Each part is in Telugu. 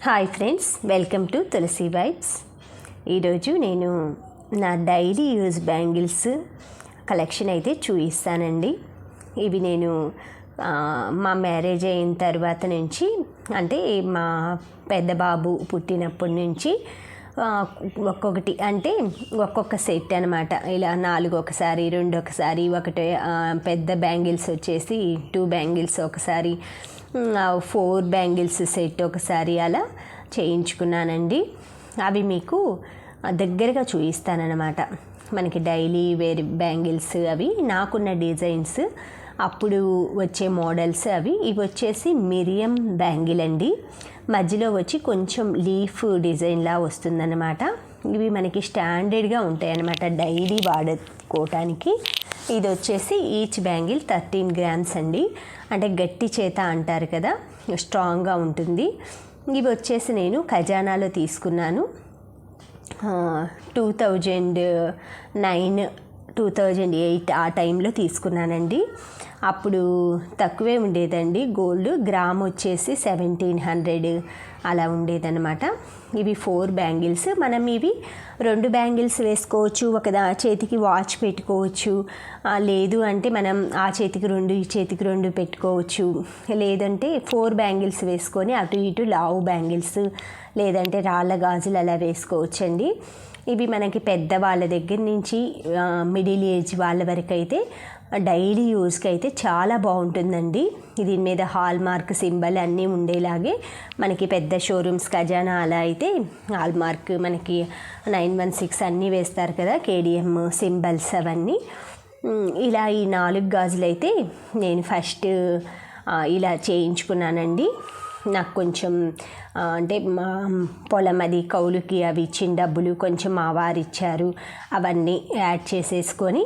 Hi friends, welcome to Tulasi vibes. ఈరోజు నేను నా డైలీ యూజ్ బ్యాంగిల్స్ కలెక్షన్ అయితే చూపిస్తానండి. ఇవి నేను మా మ్యారేజ్ అయిన తర్వాత నుంచి, అంటే మా పెద్ద బాబు పుట్టినప్పటి నుంచి ఒక్కొక్కటి, అంటే ఒక్కొక్క సెట్ అనమాట. ఇలా 4 ఒకసారి, 2 ఒకసారి, ఒకటి పెద్ద బ్యాంగిల్స్ వచ్చేసి 2 బ్యాంగిల్స్ ఒకసారి, 4 బ్యాంగిల్స్ సెట్ ఒకసారి అలా చేయించుకున్నానండి. అవి మీకు దగ్గరగా చూపిస్తానన్నమాట. మనకి డైలీ వేర్ బ్యాంగిల్స్, అవి నాకున్న డిజైన్స్, అప్పుడు వచ్చే మోడల్స్ అవి. ఇవి వచ్చేసి మిరియం బ్యాంగిల్ అండి. మధ్యలో వచ్చి కొంచెం లీఫ్ డిజైన్లా వస్తుందన్నమాట. ఇవి మనకి స్టాండర్డ్గా ఉంటాయి అన్నమాట, డైలీ వాడుకోవటానికి. ఇది వచ్చేసి ఈచ్ బ్యాంగిల్ 13 గ్రామ్స్ అండి. అంటే గట్టి చేత అంటారు కదా, స్ట్రాంగ్గా ఉంటుంది. ఇవి వచ్చేసి నేను ఖజానాలో తీసుకున్నాను. 2009, 2008 ఆ టైంలో తీసుకున్నానండి. అప్పుడు తక్కువే ఉండేదండి గోల్డ్. గ్రామ్ వచ్చేసి 1700 అలా ఉండేదన్నమాట. ఇవి 4 బ్యాంగిల్స్. మనం ఇవి 2 బ్యాంగిల్స్ వేసుకోవచ్చు, ఒక చేతికి వాచ్ పెట్టుకోవచ్చు. లేదు అంటే మనం ఆ చేతికి 2, ఈ చేతికి 2 పెట్టుకోవచ్చు. లేదంటే 4 బ్యాంగిల్స్ వేసుకొని అటు ఇటు లావు బ్యాంగిల్స్, లేదంటే రాళ్ళ గాజులు అలా వేసుకోవచ్చండి. ఇవి మనకి పెద్దవాళ్ళ దగ్గర నుంచి మిడిల్ ఏజ్ వాళ్ళ వరకు అయితే డైలీ యూజ్కి అయితే చాలా బాగుంటుందండి. దీని మీద హాల్ మార్క్ సింబల్ అన్నీ ఉండేలాగే మనకి పెద్ద షోరూమ్స్, ఖజానా అలా అయితే హాల్ మార్క్ మనకి 916 అన్నీ వేస్తారు కదా, కేడిఎం సింబల్స్ అవన్నీ. ఇలా ఈ 4 గాజులు అయితే నేను ఫస్ట్ ఇలా చేయించుకున్నానండి. నాకు కొంచెం అంటే మా పొలం అది కౌలుకి అవి ఇచ్చిన డబ్బులు కొంచెం మా వారు ఇచ్చారు, అవన్నీ యాడ్ చేసేసుకొని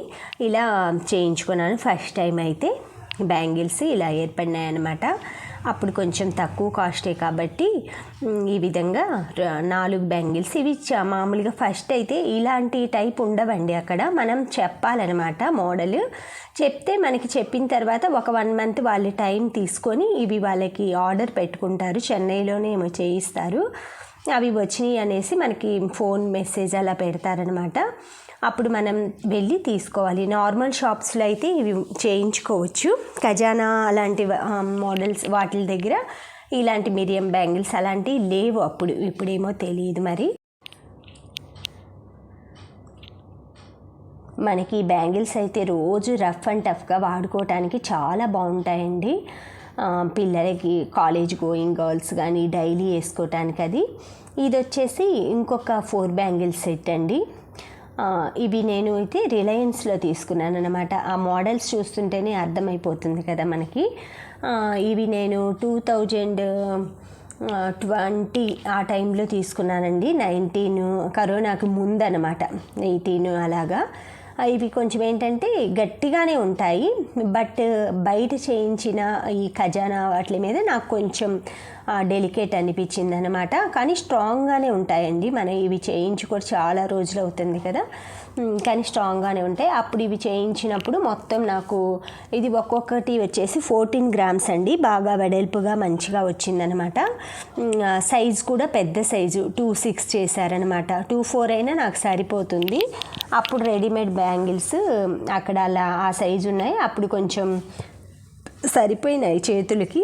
ఇలా చేయించుకున్నాను. ఫస్ట్ టైం అయితే బ్యాంగిల్స్ ఇలా ఏర్పడినాయి అన్నమాట. అప్పుడు కొంచెం తక్కువ కాస్టే కాబట్టి ఈ విధంగా 4 బ్యాంగిల్స్. ఇవి మామూలుగా ఫస్ట్ అయితే ఇలాంటి టైప్ ఉండవండి. అక్కడ మనం చెప్పాలన్నమాట మోడల్. చెప్తే మనకి చెప్పిన తర్వాత ఒక 1 మంత్ వాళ్ళు టైం తీసుకొని ఇవి వాళ్ళకి ఆర్డర్ పెట్టుకుంటారు. చెన్నైలోనే ఏమో చేయిస్తారు. అవి వచ్చినాయి అనేసి మనకి ఫోన్ మెసేజ్ అలా పెడతారనమాట. అప్పుడు మనం వెళ్ళి తీసుకోవాలి. నార్మల్ షాప్స్లో అయితే ఇవి చేయించుకోవచ్చు. ఖజానా అలాంటి మోడల్స్ వాటి దగ్గర ఇలాంటి మిరియం బ్యాంగిల్స్ అలాంటివి లేవు అప్పుడు. ఇప్పుడేమో తెలియదు మరి. మనకి బ్యాంగిల్స్ అయితే రోజు రఫ్ అండ్ టఫ్గా వాడుకోవటానికి చాలా బాగుంటాయండి. పిల్లలకి కాలేజ్ గోయింగ్ గర్ల్స్ కానీ డైలీ వేసుకోవటానికి అది. ఇది వచ్చేసి ఇంకొక 4 బ్యాంగిల్స్ సెట్ అండి. ఇవి నేను అయితే రిలయన్స్లో తీసుకున్నాను అనమాట. ఆ మోడల్స్ చూస్తుంటేనే అర్థమైపోతుంది కదా మనకి. ఇవి నేను 2020 ఆ టైంలో తీసుకున్నానండి. 19 కరోనాకి ముందు అనమాట, 18 అలాగా. ఇవి కొంచెం ఏంటంటే గట్టిగానే ఉంటాయి, బట్ బయట చేయించిన ఈ ఖజానా వాటి మీద నాకు కొంచెం డెలికేట్ అనిపించింది అనమాట. కానీ స్ట్రాంగ్గానే ఉంటాయండి. మనం ఇవి చేయించుకొని చాలా రోజులు అవుతుంది కదా, కానీ స్ట్రాంగ్గానే ఉంటాయి. అప్పుడు ఇవి చేయించినప్పుడు మొత్తం నాకు ఇది ఒక్కొక్కటి వచ్చేసి 14 గ్రామ్స్ అండి. బాగా వెడల్పుగా మంచిగా వచ్చిందనమాట. సైజు కూడా పెద్ద సైజు 2.6 చేశారనమాట. 2.4 అయినా నాకు సరిపోతుంది. అప్పుడు రెడీమేడ్ బ్యాంగిల్స్ అక్కడ అలా ఆ సైజు ఉన్నాయి. అప్పుడు కొంచెం సరిపోయినాయి చేతులకి.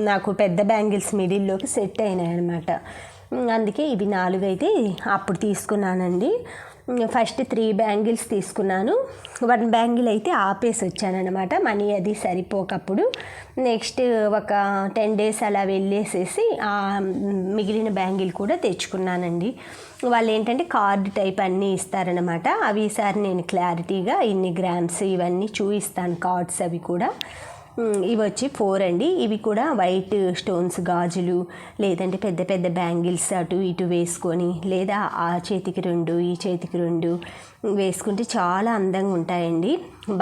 నాకు పెద్ద బ్యాంగిల్స్ మిడిల్లోకి సెట్ అయినాయి అనమాట. అందుకే ఇవి 4 అయితే అప్పుడు తీసుకున్నానండి. ఫస్ట్ 3 బ్యాంగిల్స్ తీసుకున్నాను. 1 బ్యాంగిల్ అయితే ఆపేసి వచ్చానమాట, మనీ అది సరిపోకప్పుడు. నెక్స్ట్ ఒక 10 days అలా వెళ్ళేసేసి మిగిలిన బ్యాంగిల్ కూడా తెచ్చుకున్నానండి. వాళ్ళు ఏంటంటే కార్డ్ టైప్ అన్నీ ఇస్తారనమాట. అవి ఈసారి నేను క్లారిటీగా ఇన్ని గ్రామ్స్ ఇవన్నీ చూపిస్తాను, కార్డ్స్ అవి కూడా. ఇవి వచ్చి 4 అండి. ఇవి కూడా వైట్ స్టోన్స్ గాజులు, లేదంటే పెద్ద పెద్ద బ్యాంగిల్స్ అటు ఇటు వేసుకొని, లేదా ఆ చేతికి 2 ఈ చేతికి 2 వేసుకుంటే చాలా అందంగా ఉంటాయండి.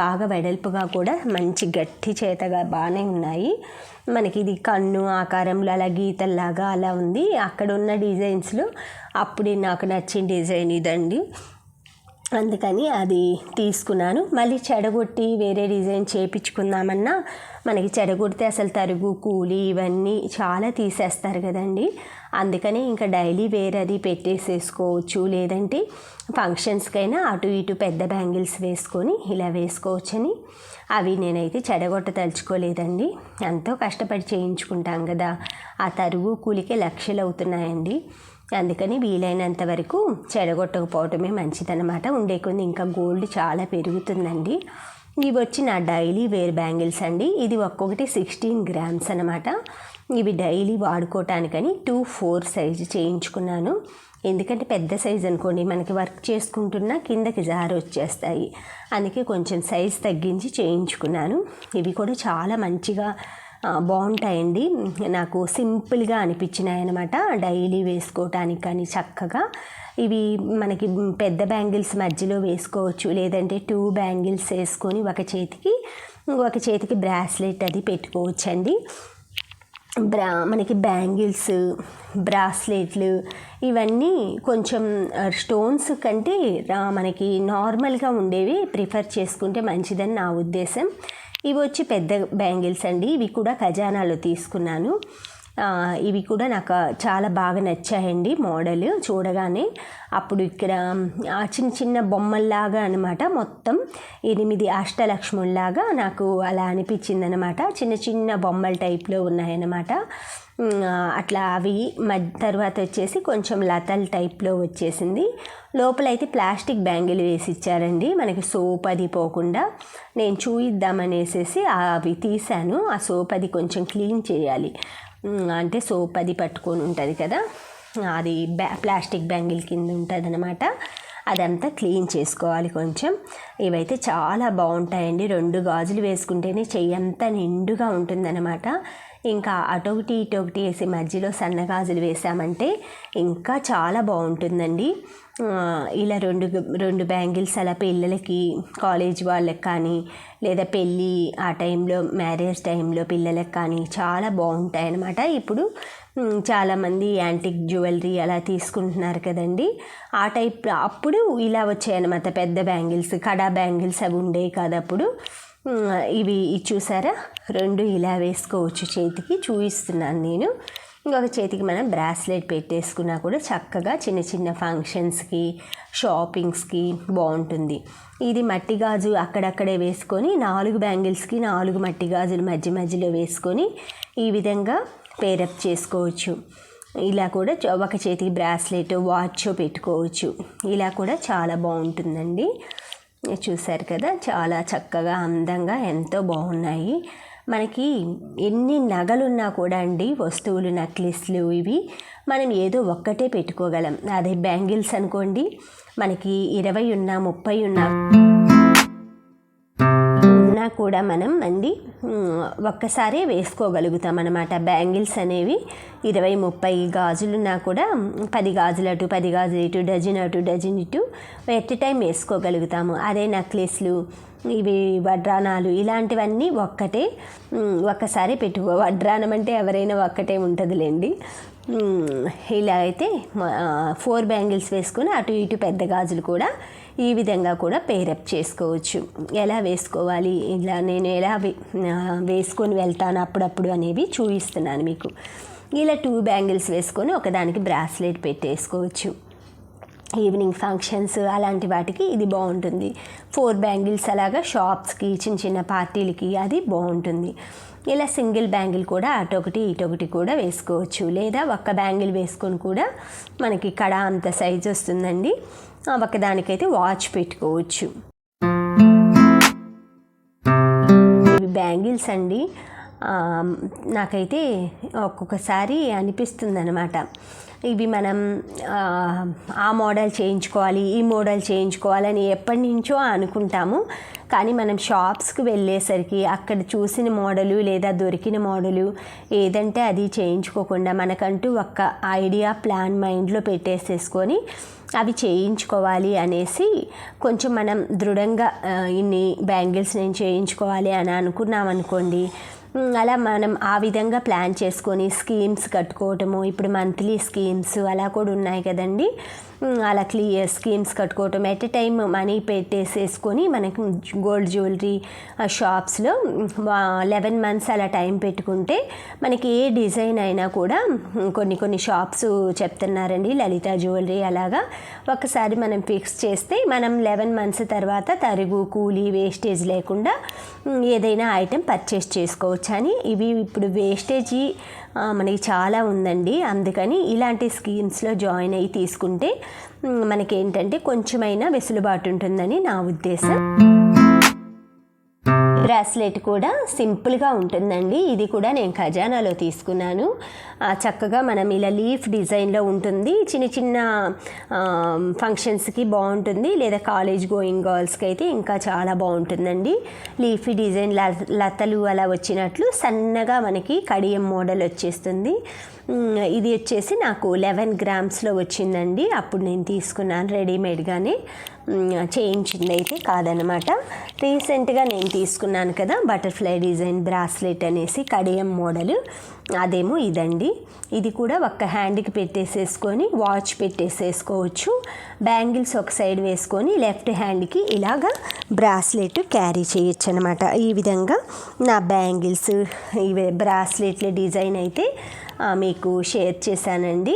బాగా వెడల్పుగా కూడా మంచి గట్టి చేతగా బాగానే ఉన్నాయి. మనకి ఇది కన్ను ఆకారంలో అలా గీతల్లాగా అలా ఉంది. అక్కడ ఉన్న డిజైన్స్లో అప్పుడు నాకు నచ్చిన డిజైన్ ఇదండి. అందుకని అది తీసుకున్నాను. మళ్ళీ చెడగొట్టి వేరే డిజైన్ చేయించుకుందామన్నా మనకి చెడగొడితే అసలు తరుగు కూలి ఇవన్నీ చాలా తీసేస్తారు కదండి. అందుకని ఇంకా డైలీ వేర్ అది పెట్టేసేసుకోవచ్చు, లేదంటే ఫంక్షన్స్కైనా అటు ఇటు పెద్ద బ్యాంగిల్స్ వేసుకొని ఇలా వేసుకోవచ్చని అవి నేనైతే చెడగొట్ట తలుచుకోలేదండి. ఎంతో కష్టపడి చేయించుకుంటాం కదా, ఆ తరుగు కూలికే లక్షలు అవుతున్నాయండి. అందుకని వీలైనంత వరకు చెడగొట్టకపోవటమే మంచిదన్నమాట. ఉండే కొన్ని ఇంకా గోల్డ్ చాలా పెరుగుతుందండి. ఇవి వచ్చి నా డైలీ వేర్ బ్యాంగిల్స్ అండి. ఇది ఒక్కొక్కటి 16 గ్రామ్స్ అనమాట. ఇవి డైలీ వాడుకోవటానికని 2/4 సైజు చేయించుకున్నాను. ఎందుకంటే పెద్ద సైజు అనుకోండి మనకి వర్క్ చేసుకుంటున్నా కిందకి జారి వచ్చేస్తాయి. అందుకే కొంచెం సైజు తగ్గించి చేయించుకున్నాను. ఇవి కూడా చాలా మంచిగా బాగుంటాయండి. నాకు సింపుల్గా అనిపించినాయి అనమాట. డైలీ వేసుకోవటానికి కానీ చక్కగా ఇవి మనకి పెద్ద బ్యాంగిల్స్ మధ్యలో వేసుకోవచ్చు, లేదంటే 2 బ్యాంగిల్స్ వేసుకొని ఒక చేతికి బ్రాస్లెట్ అది పెట్టుకోవచ్చండి. మనకి బ్యాంగిల్స్, బ్రాస్లెట్లు ఇవన్నీ కొంచెం స్టోన్స్ కంటే మనకి నార్మల్గా ఉండేవి ప్రిఫర్ చేసుకుంటే మంచిదని నా ఉద్దేశం. ఇవి వచ్చి పెద్ద బ్యాంగిల్స్ అండి. ఇవి కూడా ఖజానాలో తీసుకున్నాను. ఇవి కూడా నాకు చాలా బాగా నచ్చాయండి. మోడల్ చూడగానే అప్పుడు ఇక్కడ చిన్న చిన్న బొమ్మల్లాగా అనమాట. మొత్తం 8 అష్టలక్ష్ముల్లాగా నాకు అలా అనిపించింది అనమాట. చిన్న చిన్న బొమ్మల టైప్లో ఉన్నాయన్నమాట. అట్లా అవి తర్వాత వచ్చేసి కొంచెం లతల్ టైప్లో వచ్చేసింది. లోపలైతే ప్లాస్టిక్ బ్యాంగిల్ వేసి ఇచ్చారండి, మనకి సోప్ అది పోకుండా. నేను చూయిద్దామనేసి అవి తీసాను. ఆ సోప్ అది కొంచెం క్లీన్ చేయాలి, అంటే సోప్ అది పట్టుకొని ఉంటుంది కదా, అది ప్లాస్టిక్ బ్యాంగిల్ కింద ఉంటుంది అనమాట. అదంతా క్లీన్ చేసుకోవాలి కొంచెం. ఇవైతే చాలా బాగుంటాయండి. 2 గాజులు వేసుకుంటేనే చెయ్యి అంతా నిండుగా ఉంటుందన్నమాట. ఇంకా అటొకటి ఇటొకటి వేసి మధ్యలో సన్న గాజులు వేసామంటే ఇంకా చాలా బాగుంటుందండి. ఇలా రెండు బ్యాంగిల్స్ అలా పిల్లలకి, కాలేజ్ వాళ్ళకి కానీ, లేదా పెళ్ళి ఆ టైంలో, మ్యారేజ్ టైంలో పిల్లలకి కానీ చాలా బాగుంటాయి అన్నమాట. ఇప్పుడు చాలామంది యాంటిక్ జ్యువెలరీ అలా తీసుకుంటున్నారు కదండి, ఆ టైప్ అప్పుడు ఇలా వచ్చాయన్నమాట పెద్ద బ్యాంగిల్స్. కడా బ్యాంగిల్స్ అవి ఉండేవి కాదు అప్పుడు. ఇవి చూసారా, 2 ఇలా వేసుకోవచ్చు. చేతికి చూపిస్తున్నాను నేను. ఇంకొక చేతికి మనం బ్రాస్లెట్ పెట్టేసుకున్నా కూడా చక్కగా చిన్న చిన్న ఫంక్షన్స్కి, షాపింగ్స్కి బాగుంటుంది. ఇది మట్టి గాజు అక్కడక్కడే వేసుకొని 4 బ్యాంగిల్స్కి 4 మట్టి గాజులు మధ్యలో వేసుకొని ఈ విధంగా పేరప్ చేసుకోవచ్చు. ఇలా కూడా ఒక చేతికి బ్రాస్లెట్, వాచ్ పెట్టుకోవచ్చు. ఇలా కూడా చాలా బాగుంటుందండి. చూశారు కదా, చాలా చక్కగా అందంగా ఎంతో బాగున్నాయి. మనకి ఎన్ని నగలున్నా కూడా అండి, వస్తువులు, నెక్లెస్లు ఇవి మనం ఏదో ఒక్కటే పెట్టుకోగలం. అదే బ్యాంగిల్స్ అనుకోండి, మనకి 20 ఉన్నా 30 ఉన్నా కూడా మనం ఒక్కసారే వేసుకోగలుగుతాం అన్నమాట. బ్యాంగిల్స్ అనేవి 20-30 గాజులున్నా కూడా 10 గాజులు అటు 10 గాజులు ఇటు, డజన్ అటు డజన్ ఇటు ఎట్ టైం వేసుకోగలుగుతాము. అదే నెక్లెస్లు, ఇవి వడ్రానాలు ఇలాంటివన్నీ ఒక్కసారి వడ్రానం అంటే ఎవరైనా ఒక్కటే ఉంటుందిలేండి. ఇలా అయితే 4 బ్యాంగిల్స్ వేసుకొని అటు ఇటు పెద్ద గాజులు కూడా ఈ విధంగా కూడా పేరప్ చేసుకోవచ్చు. ఎలా వేసుకోవాలి, ఇలా నేను ఎలా వేసుకొని వెళ్తాను అప్పుడప్పుడు అనేవి చూపిస్తున్నాను మీకు. ఇలా 2 బ్యాంగిల్స్ వేసుకొని ఒకదానికి బ్రాస్లెట్ పెట్టేసుకోవచ్చు. ఈవినింగ్ ఫంక్షన్స్ అలాంటి వాటికి ఇది బాగుంటుంది. 4 బ్యాంగిల్స్ అలాగా షాప్స్కి, చిన్న చిన్న పార్టీలకి అది బాగుంటుంది. ఇలా సింగిల్ బ్యాంగిల్ కూడా అటొకటి ఇటొకటి కూడా వేసుకోవచ్చు. లేదా ఒక్క బ్యాంగిల్ వేసుకొని కూడా మనకి కడ అంత సైజు వస్తుందండి. ఒకదానికైతే వాచ్ పెట్టుకోవచ్చు. ఇవి బ్యాంగిల్స్ అండి. నాకైతే ఒక్కొక్కసారి అనిపిస్తుంది అన్నమాట, ఇవి మనం ఆ మోడల్ చేయించుకోవాలి, ఈ మోడల్ చేయించుకోవాలని ఎప్పటి నుంచో అనుకుంటాము. కానీ మనం షాప్స్కి వెళ్ళేసరికి అక్కడ చూసిన మోడలు లేదా దొరికిన మోడలు ఏదంటే అది చేయించుకోకుండా మనకంటూ ఒక ఐడియా, ప్లాన్ మైండ్లో పెట్టేసేసుకొని అవి చేయించుకోవాలి అనేసి కొంచెం మనం దృఢంగా ఇన్ని బ్యాంగిల్స్ నేను చేయించుకోవాలి అని అనుకున్నాం అనుకోండి, అలా మనం ఆ విధంగా ప్లాన్ చేసుకొని స్కీమ్స్ కట్టుకోవటము, ఇప్పుడు మంత్లీ స్కీమ్స్ అలా కూడా ఉన్నాయి కదండి. అలా స్కీమ్స్ కట్టుకోవటం, ఎట్ ఎ టైం మనీ పెట్టేసేసుకొని మనకి గోల్డ్ జ్యువెలరీ షాప్స్లో 11 months అలా టైం పెట్టుకుంటే మనకి ఏ డిజైన్ అయినా కూడా కొన్ని షాప్స్ చెప్తున్నారండి, లలిత జ్యువెలరీ అలాగా. ఒకసారి మనం ఫిక్స్ చేస్తే మనం 11 months తర్వాత తరుగు కూలీ వేస్టేజ్ లేకుండా ఏదైనా ఐటెం పర్చేస్ చేసుకోవచ్చు అని. ఇవి ఇప్పుడు వేస్టేజీ మనకి చాలా ఉందండి, అందుకని ఇలాంటి స్కీమ్స్లో జాయిన్ అయ్యి తీసుకుంటే మనకేంటంటే కొంచెమైనా వెసులుబాటు ఉంటుందని నా ఉద్దేశం. బ్రాస్లెట్ కూడా సింపుల్గా ఉంటుందండి. ఇది కూడా నేను ఖజానాలో తీసుకున్నాను. చక్కగా మనం ఇలా లీఫ్ డిజైన్లో ఉంటుంది. చిన్న చిన్న ఫంక్షన్స్కి బాగుంటుంది, లేదా కాలేజ్ గోయింగ్ గర్ల్స్కి అయితే ఇంకా చాలా బాగుంటుందండి. లీఫీ డిజైన్ లతలు అలా వచ్చినట్లు సన్నగా మనకి కడియం మోడల్ వచ్చేస్తుంది. ఇది వచ్చేసి నాకు 11 grams వచ్చిందండి. అప్పుడు నేను తీసుకున్నాను, రెడీమేడ్గానే చేయించింది అయితే కాదనమాట. రీసెంట్గా నేను తీసుకున్నాను కదా బటర్ఫ్లై డిజైన్ బ్రాస్లెట్ అనేసి కడియం మోడల్, అదేమో ఇదండి. ఇది కూడా ఒక్క హ్యాండ్కి పెట్టేసేసుకొని వాచ్ పెట్టేసేసుకోవచ్చు. బ్యాంగిల్స్ ఒక సైడ్ వేసుకొని లెఫ్ట్ హ్యాండ్కి ఇలాగా బ్రాస్లెట్ క్యారీ చేయొచ్చు అనమాట. ఈ విధంగా నా బ్యాంగిల్స్ ఇవి బ్రాస్లెట్ల డిజైన్ అయితే మీకు షేర్ చేశానండి.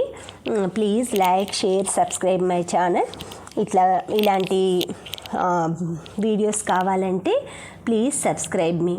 Please like, share, subscribe my channel. ఇలాంటి వీడియోస్ కావాలంటే ప్లీజ్ సబ్స్క్రైబ్ మీ.